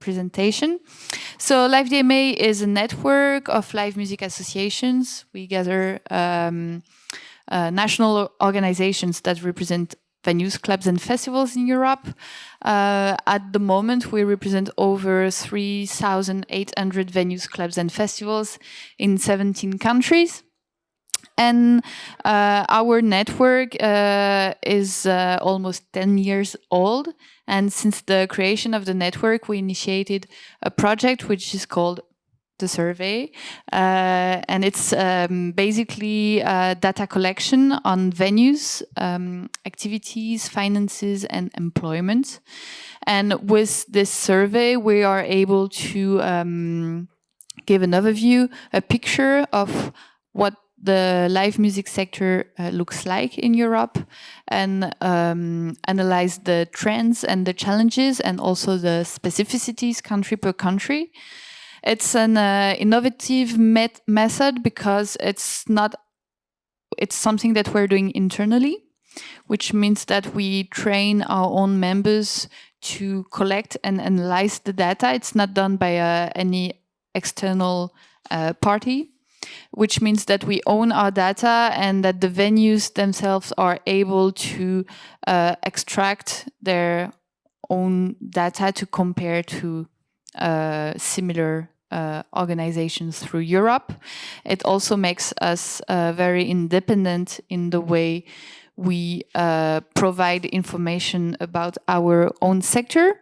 presentation. So Live DMA is a network of live music associations. We gather national organizations that represent venues, clubs, and festivals in Europe. At the moment, we represent over 3,800 venues, clubs, and festivals in 17 countries. And our network is almost 10 years old. And since the creation of the network, we initiated a project which is called the survey. And it's basically data collection on venues, activities, finances, and employment. And with this survey, we are able to give an overview, a picture of what the live music sector looks like in Europe, and analyze the trends and the challenges and also the specificities country per country. It's an innovative method because it's something that we're doing internally, which means that we train our own members to collect and analyze the data. It's not done by any external party, which means that we own our data and that the venues themselves are able to extract their own data to compare to similar organizations through Europe. It also makes us very independent in the way we provide information about our own sector.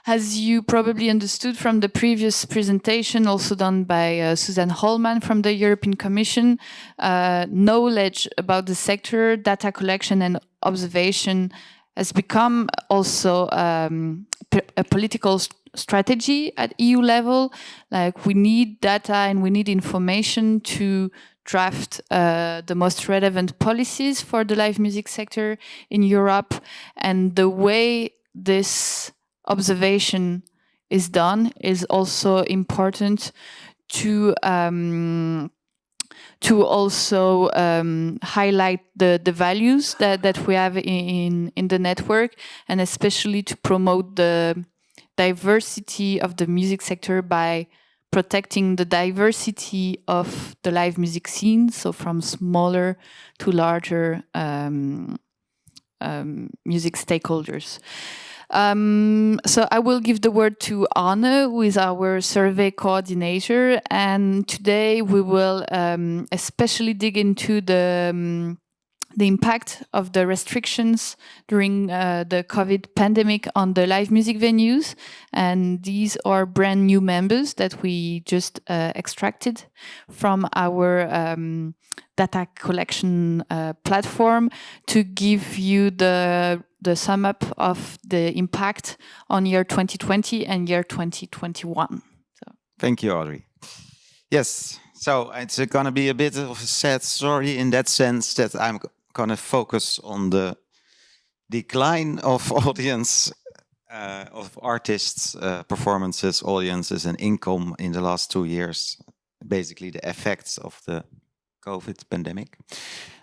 As you probably understood from the previous presentation, also done by Suzanne Holman from the European Commission, knowledge about the sector, data collection and observation has become also a political strategy at EU level. Like, we need data and we need information to draft the most relevant policies for the live music sector in Europe. And the way this observation is done is also important to also highlight the values that we have in the network, and especially to promote the diversity of the music sector by protecting the diversity of the live music scene, so from smaller to larger music stakeholders. So I will give the word to Arne, who is our survey coordinator, and today we will especially dig into the impact of the restrictions during the COVID pandemic on the live music venues. And these are brand new members that we just extracted from our data collection platform to give you the sum up of the impact on year 2020 and year 2021. So. Thank you, Audrey. Yes, so it's going to be a bit of a sad story in that sense that I'm going to focus on the decline of audience, of artists, performances, audiences, and income in the last 2 years. Basically, the effects of the COVID pandemic.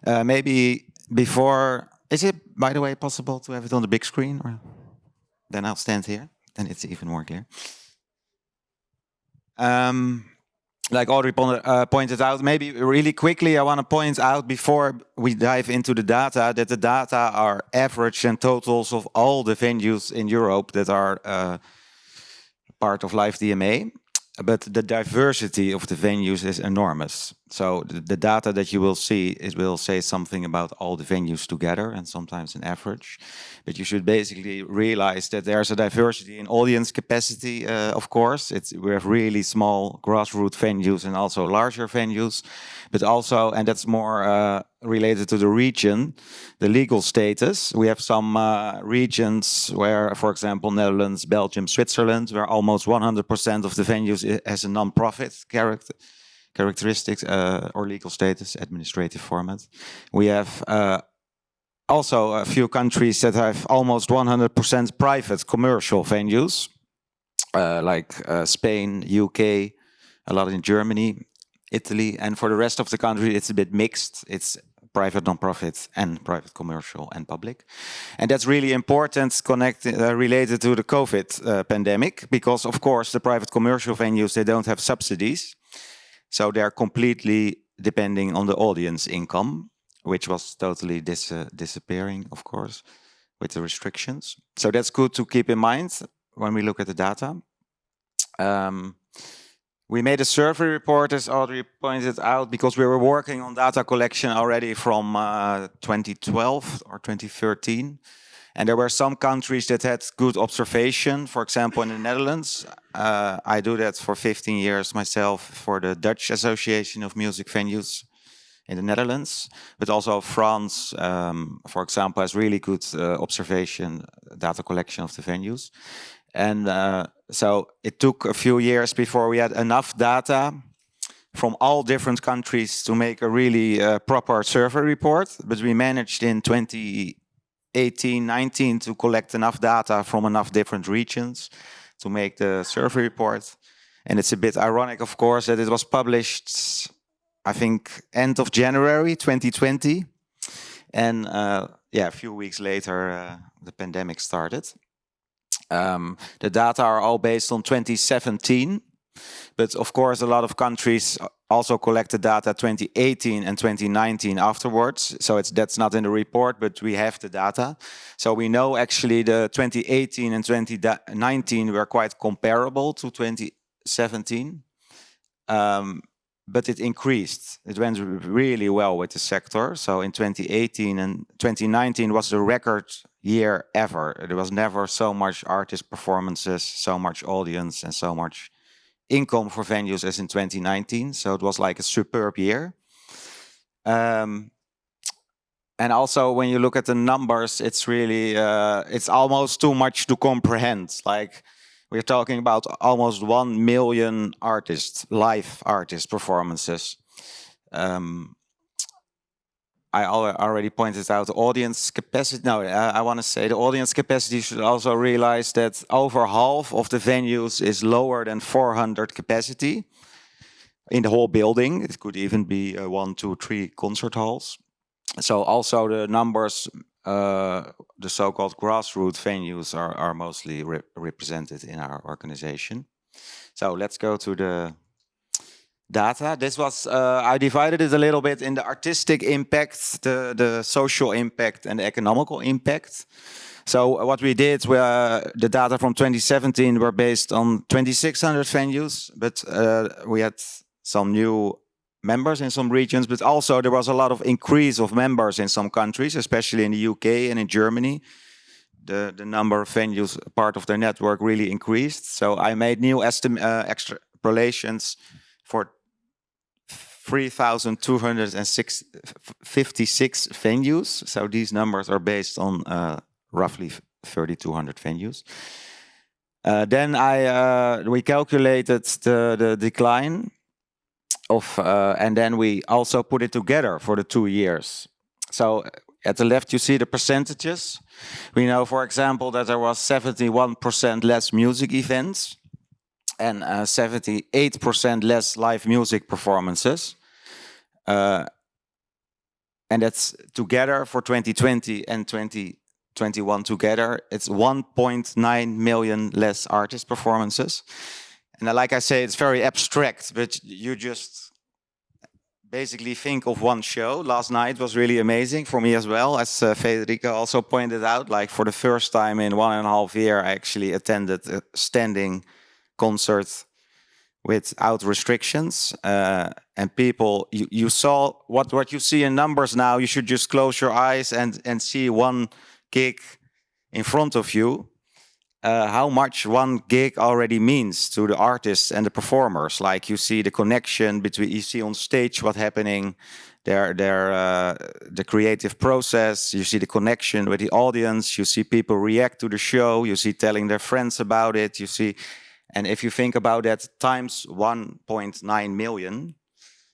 Maybe before, is it, by the way, possible to have it on the big screen? Or then I'll stand here, then it's even more clear. Like Audrey pointed out, maybe really quickly I want to point out before we dive into the data that the data are average and totals of all the venues in Europe that are part of Live DMA. But the diversity of the venues is enormous. So the data that you will see, it will say something about all the venues together and sometimes an average. But you should basically realize that there's a diversity in audience capacity, of course. We have really small grassroots venues and also larger venues. But also, and that's more related to the region, the legal status. We have some regions where, for example, Netherlands, Belgium, Switzerland, where almost 100% of the venues has a non-profit characteristics or legal status, administrative format. We have also a few countries that have almost 100% private commercial venues, like Spain, UK, a lot in Germany, Italy, and for the rest of the country, it's a bit mixed. It's private non-profit and private commercial and public. And that's really important related to the COVID pandemic, because of course the private commercial venues, they don't have subsidies. So they're completely depending on the audience income, which was totally disappearing, of course, with the restrictions. So that's good to keep in mind when we look at the data. We made a survey report, as Audrey pointed out, because we were working on data collection already from 2012 or 2013. And there were some countries that had good observation. For example, in the Netherlands, I do that for 15 years myself for the Dutch Association of Music Venues in the Netherlands. But also France, for example, has really good observation, data collection of the venues. And so it took a few years before we had enough data from all different countries to make a really proper survey report. But we managed in 2018-19 to collect enough data from enough different regions to make the survey report. And it's a bit ironic, of course, that it was published, I think, end of January 2020. And a few weeks later, the pandemic started. The data are all based on 2017, but of course a lot of countries also collected data 2018 and 2019 afterwards. So that's not in the report, but we have the data. So we know actually the 2018 and 2019 were quite comparable to 2017. But it increased. It went really well with the sector. So in 2018 and 2019 was the record year ever. There was never so much artist performances, so much audience, and so much income for venues as in 2019. So it was like a superb year. And also when you look at the numbers, it's really, it's almost too much to comprehend. Like, we're talking about almost 1 million artists, live artist performances. I already pointed out the audience capacity. No, I want to say the audience capacity should also realize that over half of the venues is lower than 400 capacity in the whole building. It could even be 1, 2, 3 concert halls. So also the numbers, the so-called grassroots venues are mostly represented in our organization. So let's go to the data. This was, I divided it a little bit in the artistic impact, the social impact, and the economical impact. So what we did, the data from 2017 were based on 2,600 venues, but we had some new members in some regions, but also there was a lot of increase of members in some countries, especially in the UK and in Germany. The number of venues, part of their network, really increased. So I made new extrapolations for 3,256 venues. So these numbers are based on roughly 3,200 venues. Then we calculated the decline of, and then we also put it together for the 2 years. So at the left, you see the percentages. We know, for example, that there was 71% less music events and 78% less live music performances. And that's together for 2020 and 2021 together, it's 1.9 million less artist performances. And like I say, it's very abstract, but you just basically think of one show. Last night was really amazing for me as well, as Federica also pointed out. Like, for the first time in 1.5 years, I actually attended a standing concert without restrictions. And people, you saw what you see in numbers now. You should just close your eyes and see one gig in front of you. How much one gig already means to the artists and the performers. Like, you see the connection between, you see on stage what's happening, the creative process, you see the connection with the audience, you see people react to the show, you see telling their friends about it, you see, and if you think about that times 1.9 million,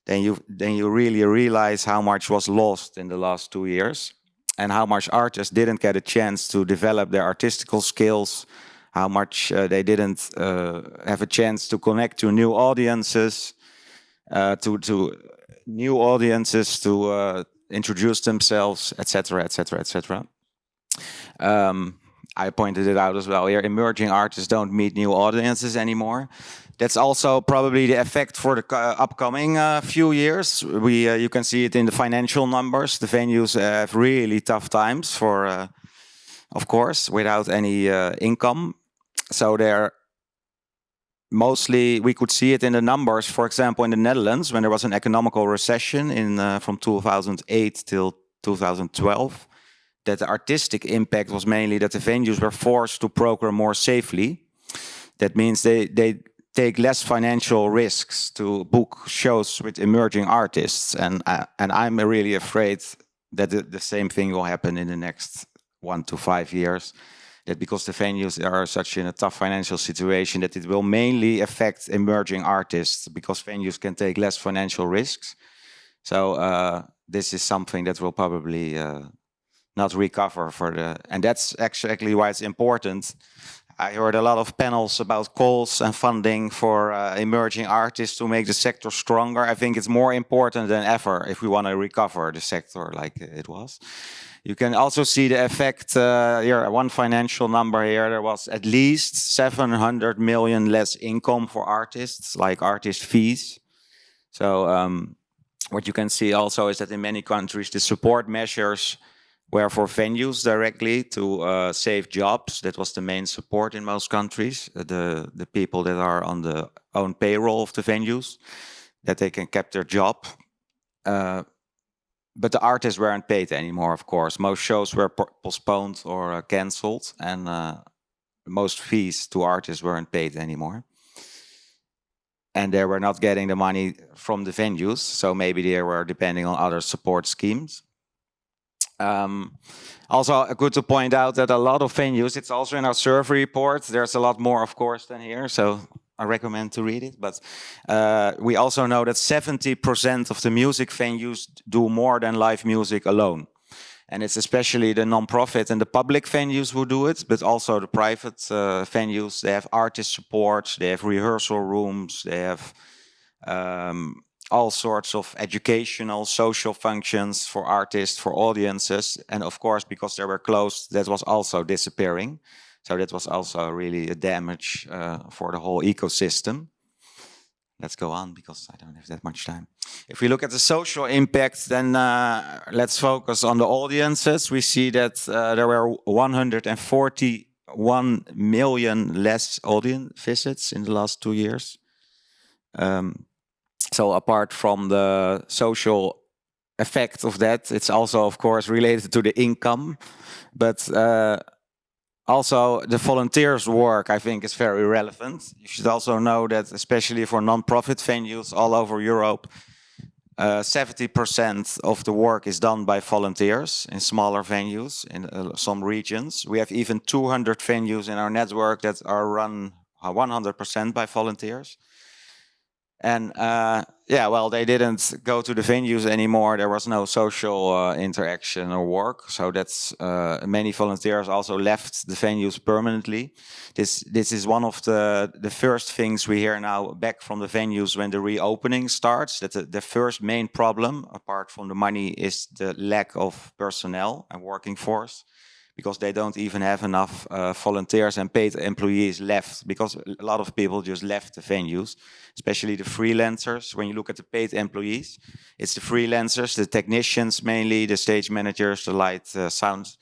then you really realize how much was lost in the last 2 years. And how much artists didn't get a chance to develop their artistical skills, how much they didn't have a chance to connect to new audiences, to introduce themselves, etc., etc., etc. I pointed it out as well here. Emerging artists don't meet new audiences anymore. That's also probably the effect for the upcoming few years. You can see it in the financial numbers. The venues have really tough times for, of course, without any income. So they're mostly, we could see it in the numbers. For example, in the Netherlands, when there was an economical recession from 2008 till 2012, that the artistic impact was mainly that the venues were forced to program more safely. That means they take less financial risks to book shows with emerging artists. And I'm really afraid that the same thing will happen in the next 1 to 5 years. That because the venues are such in a tough financial situation, that it will mainly affect emerging artists because venues can take less financial risks. So this is something that will probably not recover and that's exactly why it's important. I heard a lot of panels about calls and funding for emerging artists to make the sector stronger. I think it's more important than ever if we want to recover the sector like it was. You can also see the effect here, one financial number here, there was at least 700 million less income for artists, like artist fees. So what you can see also is that in many countries, the support measures were for venues directly to save jobs. That was the main support in most countries. The people that are on the own payroll of the venues, that they can keep their job. But the artists weren't paid anymore, of course. Most shows were postponed or cancelled, and most fees to artists weren't paid anymore. And they were not getting the money from the venues, so maybe they were depending on other support schemes. Also good to point out that a lot of venues, it's also in our survey report, there's a lot more of course than here, so I recommend to read it, but we also know that 70% of the music venues do more than live music alone. And it's especially the non-profit and the public venues who do it, but also the private venues. They have artist support, they have rehearsal rooms, they have all sorts of educational, social functions for artists, for audiences. And of course, because they were closed, that was also disappearing. So that was also really a damage for the whole ecosystem. Let's go on because I don't have that much time. If we look at the social impact, then let's focus on the audiences. We see that there were 141 million less audience visits in the last 2 years. So apart from the social effect of that, it's also, of course, related to the income. But also the volunteers' work, I think, is very relevant. You should also know that, especially for non-profit venues all over Europe, 70% of the work is done by volunteers in smaller venues in some regions. We have even 200 venues in our network that are run 100% by volunteers. And yeah, well, they didn't go to the venues anymore. There was no social interaction or work. So that's many volunteers also left the venues permanently. This is one of the first things we hear now back from the venues when the reopening starts. That the first main problem, apart from the money, is the lack of personnel and working force. Because they don't even have enough volunteers and paid employees left, because a lot of people just left the venues, especially the freelancers. When you look at the paid employees, it's the freelancers, the technicians mainly, the stage managers, the light, sound.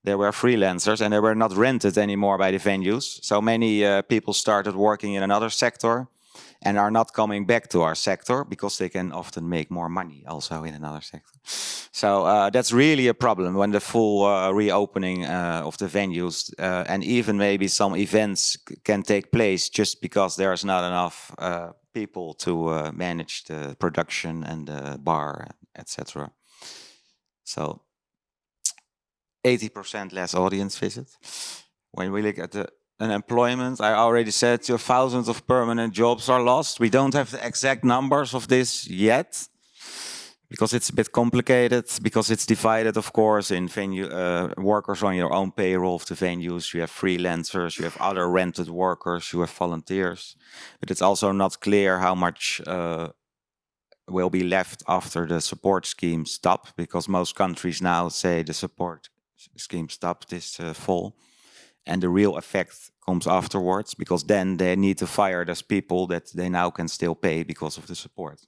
They were freelancers and they were not rented anymore by the venues. So many people started working in another sector and are not coming back to our sector because they can often make more money also in another sector. So that's really a problem when the full reopening of the venues and even maybe some events can take place just because there's not enough people to manage the production and the bar, etc. So 80% less audience visit. When we look at the unemployment, I already said thousands of permanent jobs are lost. We don't have the exact numbers of this yet because it's a bit complicated, because it's divided, of course, in venue workers on your own payroll of the venues. You have freelancers, you have other rented workers, you have volunteers. But it's also not clear how much will be left after the support schemes stop, because most countries now say the support scheme stopped this fall, and the real effect comes afterwards, because then they need to fire those people that they now can still pay because of the support.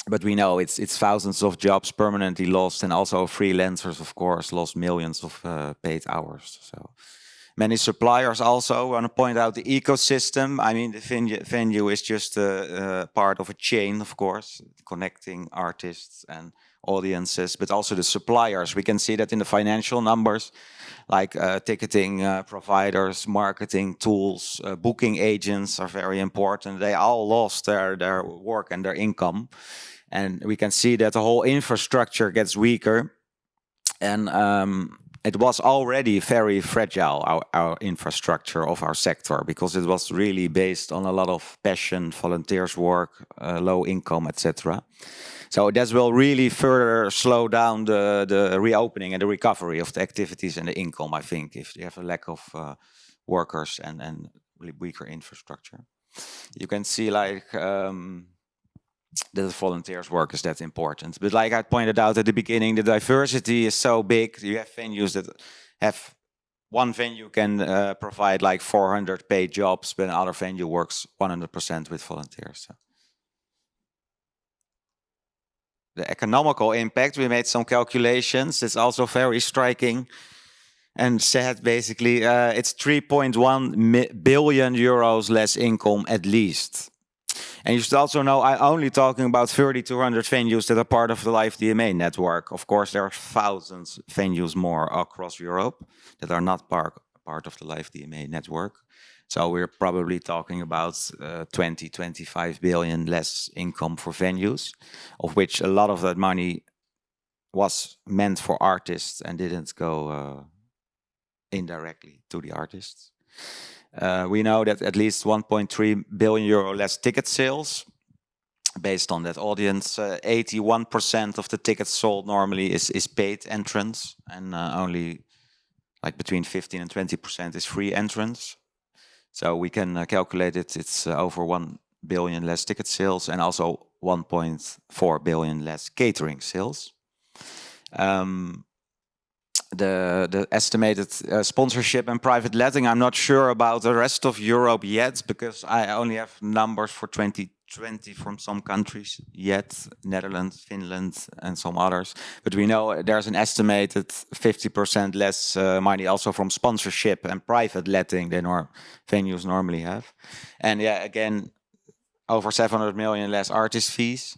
But we know it's thousands of jobs permanently lost, and also freelancers, of course, lost millions of paid hours. So many suppliers also want to point out the ecosystem. I mean, the venue is just a part of a chain, of course, connecting artists and audiences, but also the suppliers. We can see that in the financial numbers, like ticketing providers, marketing tools, booking agents are very important. They all lost their work and their income. And we can see that the whole infrastructure gets weaker. And it was already very fragile, our infrastructure of our sector, because it was really based on a lot of passion, volunteers work, low income, etc. So that will really further slow down the reopening and the recovery of the activities and the income, I think, if you have a lack of workers and really weaker infrastructure. You can see like the volunteers work is that important. But like I pointed out at the beginning, the diversity is so big. You have venues that have, one venue can provide like 400 paid jobs, but another venue works 100% with volunteers. So. The economical impact, we made some calculations. It's also very striking and said basically it's 3.1 billion euros less income at least. And you should also know, I'm only talking about 3,200 venues that are part of the Live DMA network. Of course, there are thousands of venues more across Europe that are not part of the Live DMA network. So we're probably talking about 25 billion less income for venues, of which a lot of that money was meant for artists and didn't go indirectly to the artists. We know that at least 1.3 billion euro less ticket sales. Based on that audience, 81% of the tickets sold normally is paid entrance, and only like between 15 and 20% is free entrance. So we can calculate it. It's over 1 billion less ticket sales, and also 1.4 billion less catering sales. The estimated sponsorship and private letting, I'm not sure about the rest of Europe yet, because I only have numbers for 2020 from some countries yet, Netherlands, Finland, and some others. But we know there's an estimated 50% less money also from sponsorship and private letting than our venues normally have. And yeah, again, over 700 million less artist fees.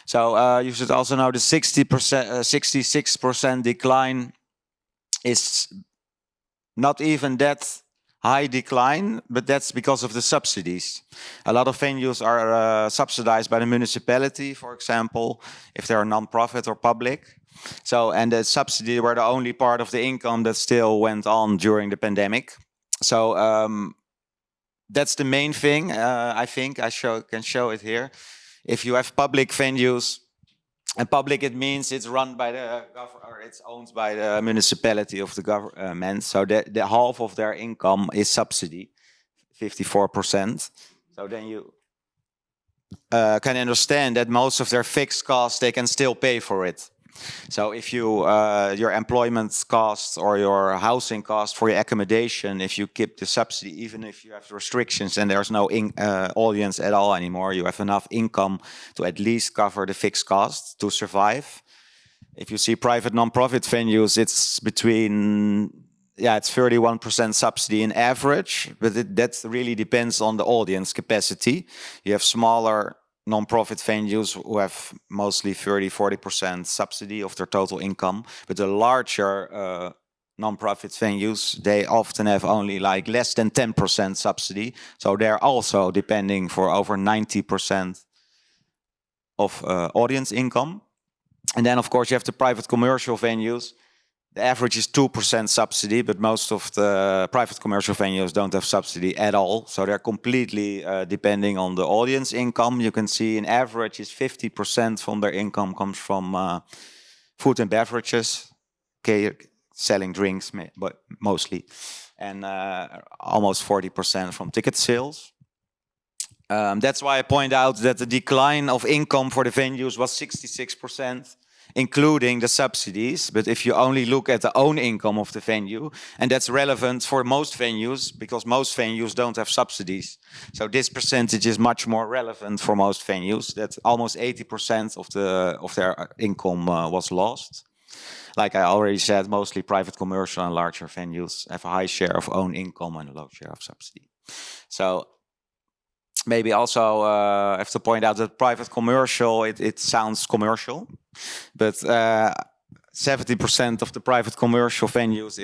So you should also know the 66% decline is not even that high decline, but that's because of the subsidies. A lot of venues are subsidized by the municipality, for example, if they're non-profit or public. So, and the subsidy were the only part of the income that still went on during the pandemic. So that's the main thing. I think I can show it here. If you have public venues, and public, it means it's run by the government, or it's owned by the municipality of the government. So the half of their income is subsidy, 54%. So then you can understand that most of their fixed costs, they can still pay for it. So if you your employment costs or your housing costs for your accommodation, if you keep the subsidy, even if you have restrictions and there's no audience at all anymore, you have enough income to at least cover the fixed costs to survive. If you see private non-profit venues, it's between, it's 31% subsidy in average, but that really depends on the audience capacity. You have smaller non-profit venues who have mostly 30-40% subsidy of their total income, but the larger non-profit venues, they often have only like less than 10% subsidy. So they're also depending for over 90% of audience income. And then of course you have the private commercial venues. The average is 2% subsidy, but most of the private commercial venues don't have subsidy at all. So they're completely depending on the audience income. You can see in average is 50% from their income comes from food and beverages, selling drinks, but mostly, and almost 40% from ticket sales. That's why I point out that the decline of income for the venues was 66%, including the subsidies. But if you only look at the own income of the venue, and that's relevant for most venues because most venues don't have subsidies. So this percentage is much more relevant for most venues. That almost 80% of their income was lost. Like I already said, mostly private commercial and larger venues have a high share of own income and a low share of subsidy. So maybe also have to point out that private commercial, it sounds commercial, but 70% of the private commercial venues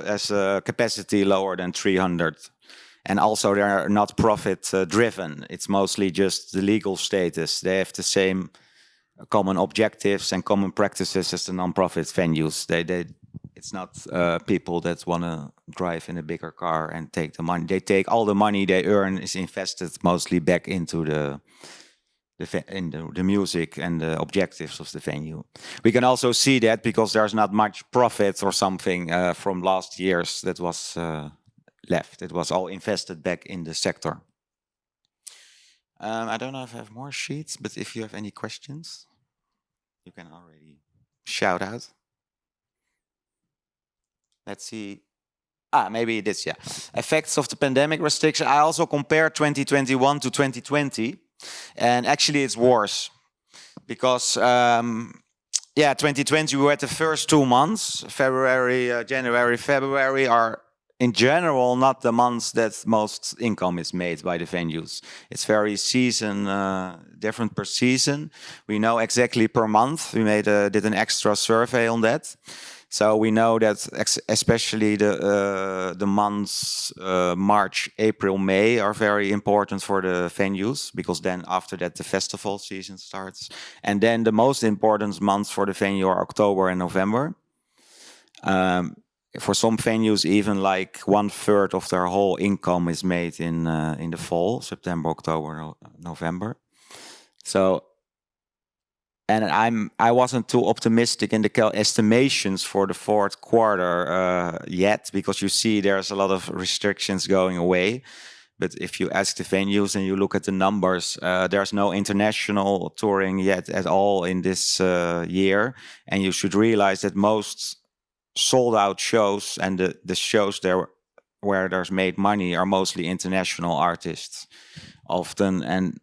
has a capacity lower than 300. And also they're not profit driven. It's mostly just the legal status. They have the same common objectives and common practices as the non-profit venues. It's not people that want to drive in a bigger car and take the money. They take all the money they earn is invested mostly back into the music and the objectives of the venue. We can also see that because there's not much profit or something from last year's that was left. It was all invested back in the sector. I don't know if I have more sheets, but if you have any questions, you can already shout out. Let's see. Maybe this, yeah. Effects of the pandemic restriction. I also compare 2021 to 2020, and actually it's worse because, 2020 we were at the first 2 months, January, February are in general not the months that most income is made by the venues. It's very different per season. We know exactly per month. We did an extra survey on that. So we know that especially the months March, April, May are very important for the venues because then after that the festival season starts. And then the most important months for the venue are October and November. For some venues, even like 1/3 of their whole income is made in the fall, September, October, November. So. And I wasn't too optimistic in the estimations for the fourth quarter yet, because you see there's a lot of restrictions going away. But if you ask the venues and you look at the numbers, there's no international touring yet at all in this year. And you should realize that most sold out shows and the shows there where there's made money are mostly international artists often. And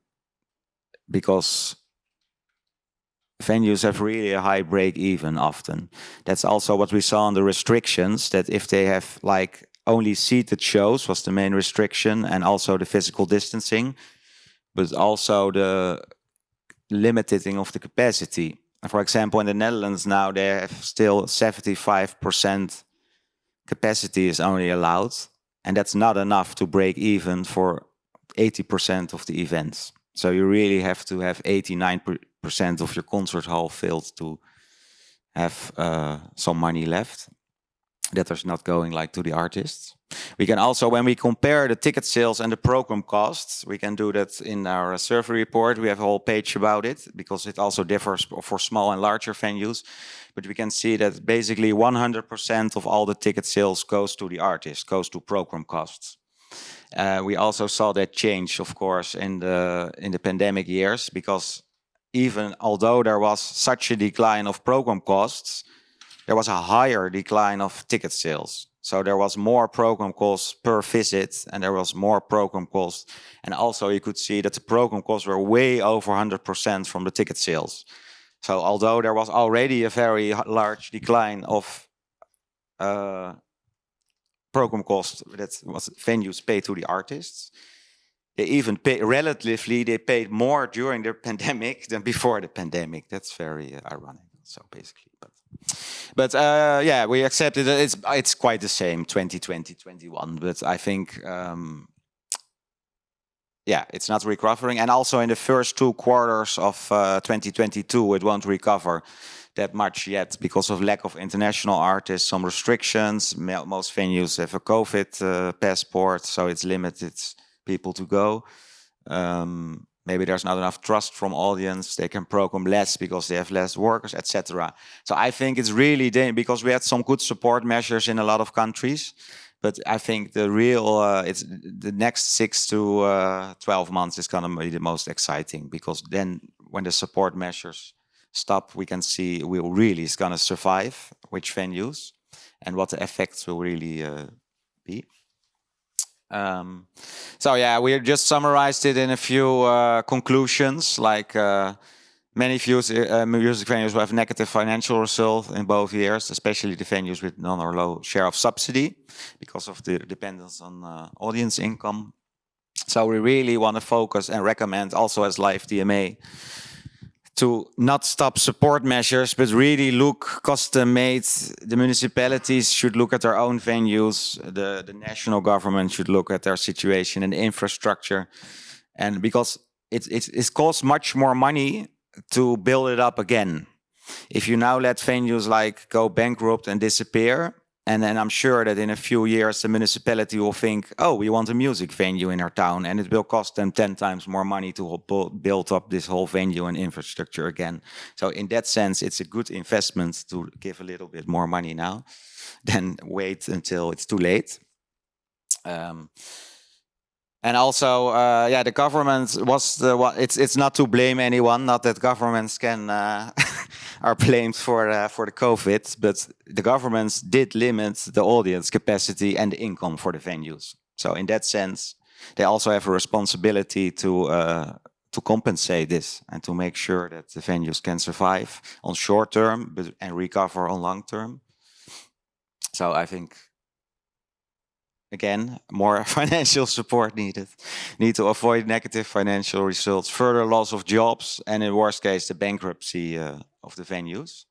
because venues have really a high break even often. That's also what we saw on the restrictions, that if they have like only seated shows was the main restriction, and also the physical distancing, but also the limiting of the capacity. For example, in the Netherlands now they have still 75% capacity is only allowed, and that's not enough to break even for 80% of the events. So you really have to have 89% of your concert hall filled to have some money left that is not going like to the artists. We can also, when we compare the ticket sales and the program costs, we can do that in our survey report. We have a whole page about it because it also differs for small and larger venues. But we can see that basically 100% of all the ticket sales goes to the artist, goes to program costs. We also saw that change, of course, in the pandemic years, because even although there was such a decline of program costs, there was a higher decline of ticket sales. So there was more program costs per visit, and there was more program costs. And also you could see that the program costs were way over 100% from the ticket sales. So although there was already a very large decline of program costs that was venues paid to the artists, they even they paid more during the pandemic than before the pandemic. That's very ironic. So basically, but we accept it. It's quite the same 2020, 2021. But I think it's not recovering. And also in the first 2 quarters of 2022, it won't recover that much yet because of lack of international artists, some restrictions. Most venues have a COVID passport, so it's limited people to go. Maybe there's not enough trust from audience. They can program less because they have less workers, etc. So I think it's really because we had some good support measures in a lot of countries, But I think the real, it's the next 6 to 12 months is going to be the most exciting, because then when the support measures stop, we can see who really is going to survive, which venues, and what the effects will really be. So yeah, we just summarized it in a few conclusions, like many music venues will have negative financial results in both years, especially the venues with none or low share of subsidy because of the dependence on audience income. So we really want to focus and recommend also as Live DMA to not stop support measures, but really look custom-made. The municipalities should look at their own venues. The national government should look at their situation and infrastructure. And because it costs much more money to build it up again. If you now let venues like go bankrupt and disappear, and then I'm sure that in a few years the municipality will think, oh, we want a music venue in our town, and it will cost them 10 times more money to build up this whole venue and infrastructure again. So in that sense, it's a good investment to give a little bit more money now than wait until it's too late. And also, yeah, the government was the one. It's not to blame anyone. Not that governments can are blamed for the COVID, but the governments did limit the audience capacity and the income for the venues. So in that sense, they also have a responsibility to compensate this and to make sure that the venues can survive on short term, and recover on long term. So I think, again, more financial support needed. Need to avoid negative financial results, further loss of jobs, and in worst case, the bankruptcy of the venues.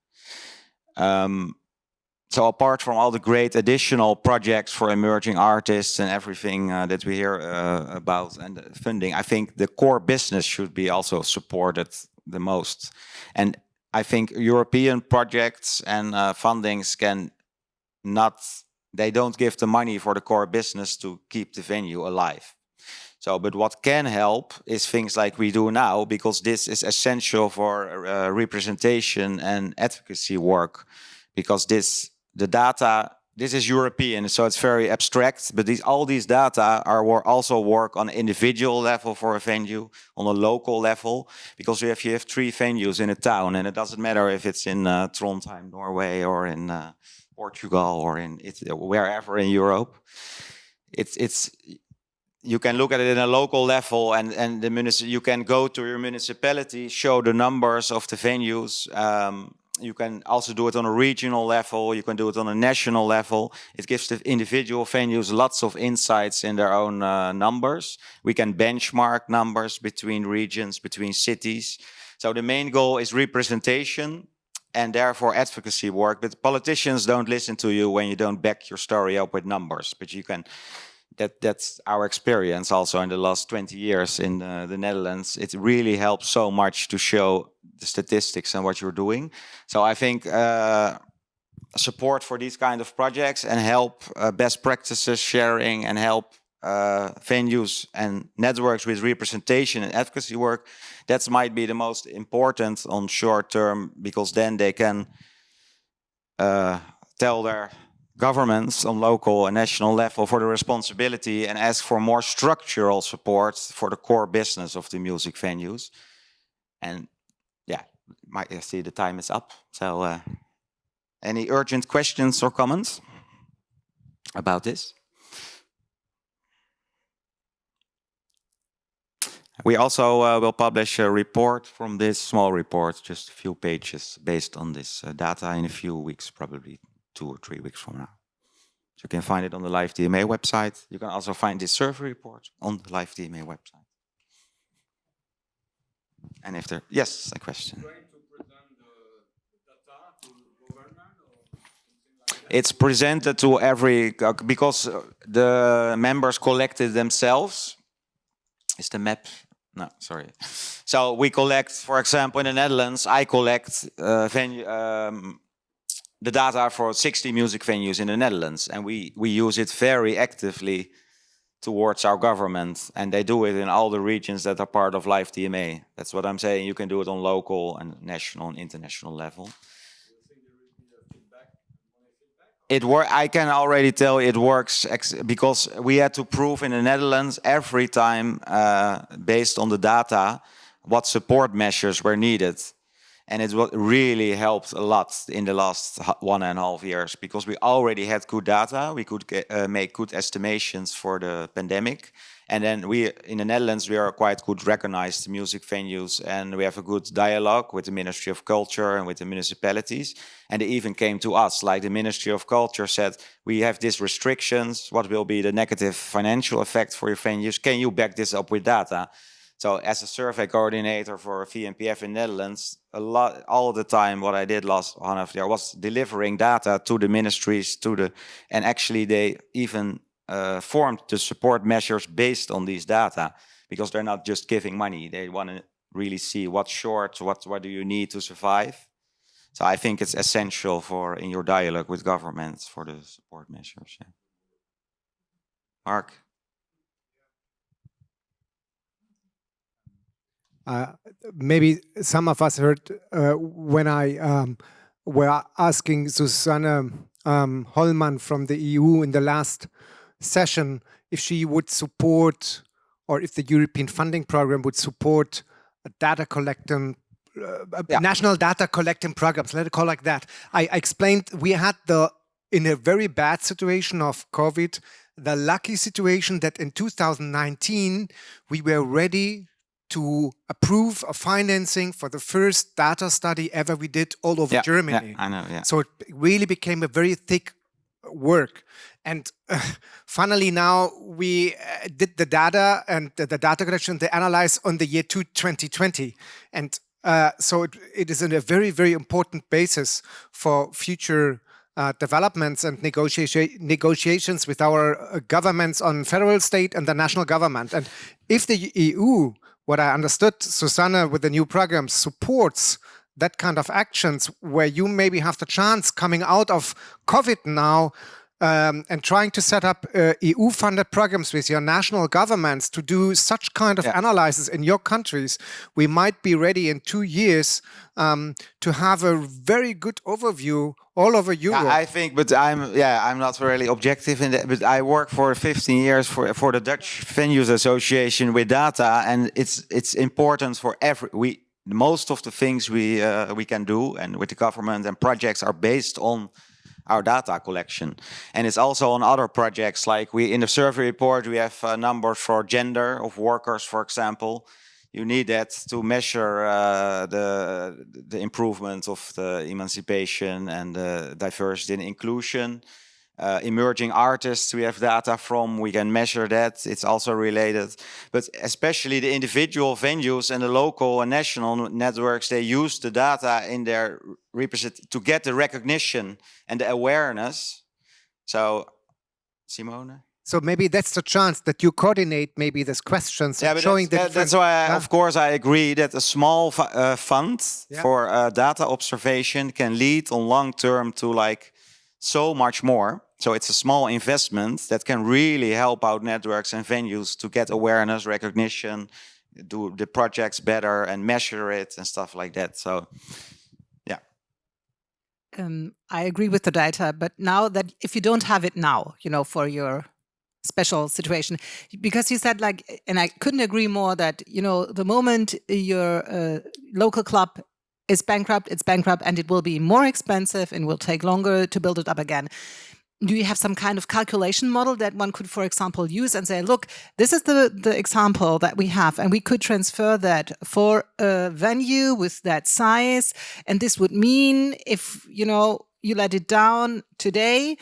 So apart from all the great additional projects for emerging artists and everything that we hear about and the funding, I think the core business should be also supported the most. And I think European projects and fundings they don't give the money for the core business to keep the venue alive. So, but what can help is things like we do now, because this is essential for representation and advocacy work. Because this is European, so it's very abstract. But all these data also work on an individual level for a venue, on a local level. Because if you have 3 venues in a town, and it doesn't matter if it's in Trondheim, Norway, or in Portugal, or in wherever in Europe, you can look at it in a local level, and you can go to your municipality, show the numbers of the venues. You can also do it on a regional level. You can do it on a national level. It gives the individual venues lots of insights in their own numbers. We can benchmark numbers between regions, between cities. So the main goal is representation, and therefore advocacy work. But politicians don't listen to you when you don't back your story up with numbers. But you can, that's our experience also in the last 20 years in the Netherlands. It really helps so much to show the statistics and what you're doing. So I think support for these kind of projects and help best practices sharing, and help venues and networks with representation and advocacy work, that might be the most important on short term, because then they can tell their governments on local and national level for the responsibility and ask for more structural support for the core business of the music venues. And yeah, I see the time is up. So any urgent questions or comments about this? We also will publish a report from this, small report, just a few pages based on this data in a few weeks, probably 2 or 3 weeks from now. So you can find it on the Live DMA website. You can also find this survey report on the Live DMA website. And if there, yes, a question. Going to present the data to the government or something like that? It's presented to every, because the members collected themselves. Is the map? No, sorry. So we collect, for example, in the Netherlands, I collect the data for 60 music venues in the Netherlands, and we use it very actively towards our government, and they do it in all the regions that are part of Live DMA. That's what I'm saying. You can do it on local and national and international level. Do you think there will be a feedback, money feedback? I can already tell it works because we had to prove in the Netherlands every time, based on the data, what support measures were needed. And it really helped a lot in the last 1.5 years because we already had good data. We could make good estimations for the pandemic. And then we, in the Netherlands, we are quite good recognized music venues, and we have a good dialogue with the Ministry of Culture and with the municipalities. And they even came to us, like the Ministry of Culture said, we have these restrictions. What will be the negative financial effect for your venues? Can you back this up with data? So as a survey coordinator for VNPF in Netherlands, all the time what I did last 1.5 year was delivering data to the ministries, and actually they even formed the support measures based on these data, because they're not just giving money. They want to really see what's short, what do you need to survive. So I think it's essential in your dialogue with governments for the support measures. Yeah. Mark? Maybe some of us heard when I were asking Susanne Hollmann from the EU in the last session if she would support, or if the European funding program would support a data collecting, national data collecting programs, let it call like that. I explained we had in a very bad situation of COVID, the lucky situation that in 2019 we were ready to approve a financing for the first data study ever we did all over Germany. Yeah, I know, yeah. So it really became a very thick work. And finally now we did the data and the data collection, the analyze on the year 2020. And so it is a very, very important basis for future developments and negotiations with our governments on federal, state and the national government. And if the EU, what I understood, Susanne, with the new program, supports that kind of actions where you maybe have the chance coming out of COVID now and trying to set up EU-funded programs with your national governments to do such kind of analysis in your countries, we might be ready in 2 years to have a very good overview all over Europe. I think, but I'm not really objective in that. But I work for 15 years for the Dutch Venues Association with data, and it's important for most of the things we can do and with the government and projects are based on our data collection. And it's also on other projects, like in the survey report we have numbers for gender of workers, for example. You need that to measure the improvement of the emancipation and diversity and inclusion. Emerging artists we have data from, we can measure that, it's also related. But especially the individual venues and the local and national networks, they use the data in their to get the recognition and the awareness. So, Simone? So maybe that's the chance that you coordinate maybe these questions. Yeah, but showing that's why, of course, I agree that a small fund for data observation can lead on long term to like so much more. So it's a small investment that can really help out networks and venues to get awareness, recognition, do the projects better and measure it and stuff like that. So, yeah. I agree with the data, but now that if you don't have it now, for your special situation, because you said and I couldn't agree more that, the moment your local club is bankrupt, it's bankrupt and it will be more expensive and will take longer to build it up again. Do you have some kind of calculation model that one could, for example, use and say, look, this is the example that we have, and we could transfer that for a venue with that size, and this would mean if, you let it down today,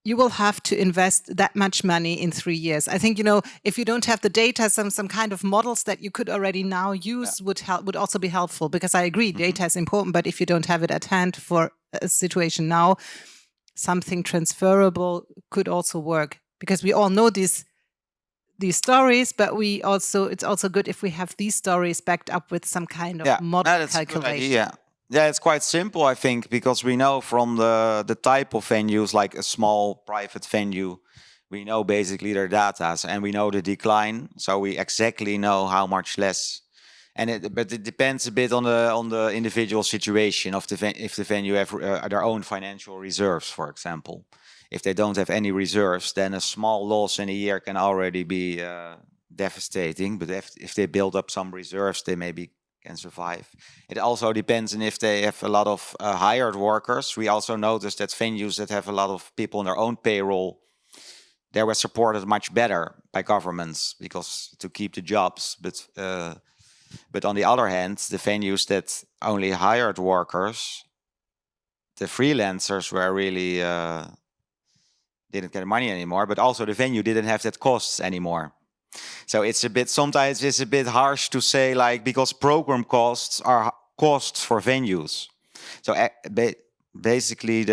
you will have to invest that much money in 3 years. I think, if you don't have the data, some kind of models that you could already now use would also be helpful, because I agree, data is important, but if you don't have it at hand for a situation now, something transferable could also work, because we all know these stories, but it's also good if we have these stories backed up with some kind of model calculation. Yeah, it's quite simple, I think, because we know from the type of venues, like a small private venue, we know basically their data and we know the decline, so we exactly know how much less. But it depends a bit on the individual situation of if the venue have their own financial reserves, for example. If they don't have any reserves, then a small loss in a year can already be devastating. But if they build up some reserves, they maybe can survive. It also depends on if they have a lot of hired workers. We also noticed that venues that have a lot of people on their own payroll, they were supported much better by governments because to keep the jobs. But on the other hand, the venues that only hired workers, the freelancers were really didn't get money anymore. But also the venue didn't have that costs anymore. So sometimes it's a bit harsh to say, like, because program costs are costs for venues. So basically,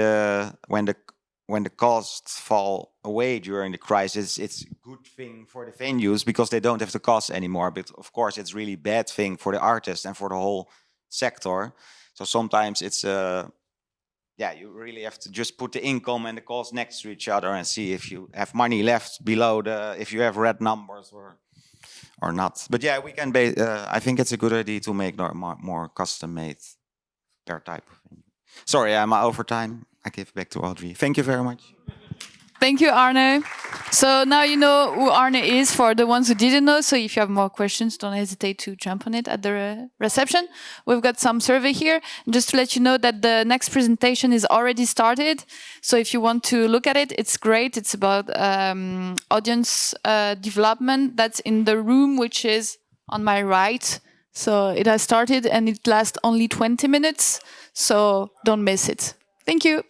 when the costs fall away during the crisis, it's a good thing for the venues because they don't have the costs anymore. But of course, it's really bad thing for the artists and for the whole sector. So sometimes it's you really have to just put the income and the cost next to each other and see if you have money left below if you have red numbers or not. But yeah, we can. I think it's a good idea to make more custom-made per type of venue. Sorry, I'm over time. I give back to Audrey. Thank you very much. Thank you, Arne. So now you know who Arne is for the ones who didn't know. So if you have more questions, don't hesitate to jump on it at the reception. We've got some survey here. And just to let you know that the next presentation is already started. So if you want to look at it, it's great. It's about audience development. That's in the room, which is on my right. So it has started and it lasts only 20 minutes. So don't miss it. Thank you.